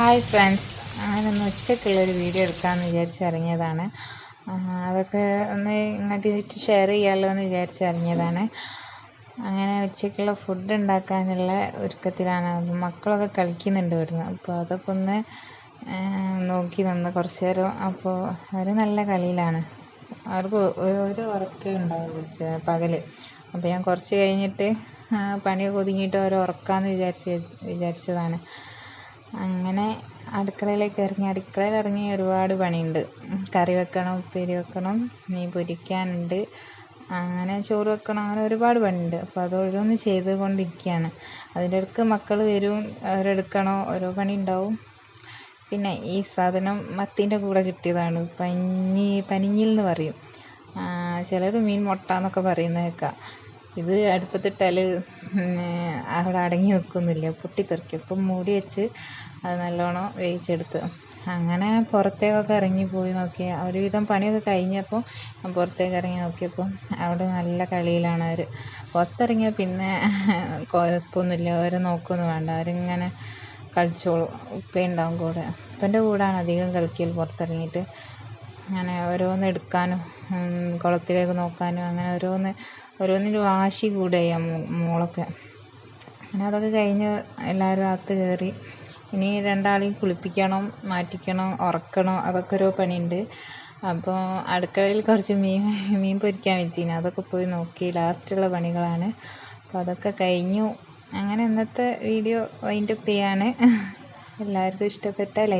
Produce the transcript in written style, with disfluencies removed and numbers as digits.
Hi friends, അങ്ങനൊന്ന് ഉച്ചക്കുള്ളൊരു video എടുക്കാമെന്ന് വിചാരിച്ചിറങ്ങിയതാണ്. അതൊക്കെ ഒന്ന് ഇങ്ങോട്ട് ഷെയർ ചെയ്യാമല്ലോ എന്ന് വിചാരിച്ചിറങ്ങിയതാണ്. അങ്ങനെ ഉച്ചക്കുള്ള ഫുഡ് ഉണ്ടാക്കാനുള്ള ഒരുക്കത്തിലാണ്. മക്കളൊക്കെ കളിക്കുന്നുണ്ട് ഇവിടുന്ന്. അപ്പോൾ അതൊക്കെ ഒന്ന് നോക്കി നിന്ന് കുറച്ച് നേരം. അപ്പോൾ അവർ നല്ല കളിയിലാണ്. അവർക്ക് ഒരു ഉറക്കേ ഉണ്ടാവുള്ളൂ പകൽ. അപ്പോൾ ഞാൻ കുറച്ച് കഴിഞ്ഞിട്ട് പണിയൊക്കെ ഒതുങ്ങിയിട്ട് അവർ ഉറക്കാമെന്ന് വിചാരിച്ചതാണ്. അങ്ങനെ അടുക്കളയിൽ ഇറങ്ങി ഒരുപാട് പണിയുണ്ട്. കറി വെക്കണം, ഉപ്പേരി വെക്കണം, മീൻ പൊരിക്കാനുണ്ട്, അങ്ങനെ ചോറ് വെക്കണം, അങ്ങനെ ഒരുപാട് പണിയുണ്ട്. അപ്പോൾ അത് ഓരോന്ന് ചെയ്തുകൊണ്ടിരിക്കുകയാണ്. അതിൻ്റെ ഇടയ്ക്ക് മക്കൾ വരും, അവരെടുക്കണോ, ഓരോ പണി ഉണ്ടാവും. പിന്നെ ഈ സാധനം മത്തീൻ്റെ കൂടെ കിട്ടിയതാണ്. പനിഞ്ഞിൽ എന്ന് പറയും, ചിലർ മീൻ മുട്ട എന്നൊക്കെ പറയുന്നത് കേൾക്കാം. ഇത് അടുപ്പത്തിട്ടാൽ അവിടെ അടങ്ങി നിൽക്കുന്നില്ല, പൊട്ടിത്തെറിക്കും. അപ്പം മൂടി വെച്ച് അത് നല്ലോണം വേവിച്ചെടുത്ത് അങ്ങനെ പുറത്തേക്കൊക്കെ ഇറങ്ങിപ്പോയി നോക്കി. ഒരുവിധം പണിയൊക്കെ കഴിഞ്ഞപ്പോൾ ഞാൻ പുറത്തേക്ക് ഇറങ്ങി നോക്കിയപ്പോൾ അവിടെ നല്ല കളിയിലാണ് അവർ. പുറത്തിറങ്ങിയാൽ പിന്നെ കുഴപ്പമൊന്നുമില്ല, അവരെ നോക്കുകയൊന്നും വേണ്ട, അവരിങ്ങനെ കളിച്ചോളും. ഉപ്പയുണ്ടാവും കൂടെ. ഉപ്പൻ്റെ കൂടെയാണ് അധികം കളിക്കൽ. പുറത്തിറങ്ങിയിട്ട് അങ്ങനെ ഓരോന്ന് എടുക്കാനും കുളത്തിലേക്ക് നോക്കാനും അങ്ങനെ ഓരോന്നിന് വാശി കൂടുകയാണ് മോളൊക്കെ. അങ്ങനെ അതൊക്കെ കഴിഞ്ഞ് എല്ലാവരും അകത്ത് കയറി. ഇനി രണ്ടാളെയും കുളിപ്പിക്കണം, മാറ്റിക്കണം, ഉറക്കണം, അതൊക്കെ ഓരോ പണിയുണ്ട്. അപ്പോൾ അടുക്കളയിൽ കുറച്ച് മീൻ പൊരിക്കാൻ വെച്ചിന്, അതൊക്കെ പോയി നോക്കി. ലാസ്റ്റുള്ള പണികളാണ്. അപ്പോൾ അതൊക്കെ കഴിഞ്ഞു. അങ്ങനെ ഇന്നത്തെ വീഡിയോ വൈൻഡപ്പ് ചെയ്യാണ്. എല്ലാവർക്കും ഇഷ്ടപ്പെട്ട ലൈക്ക്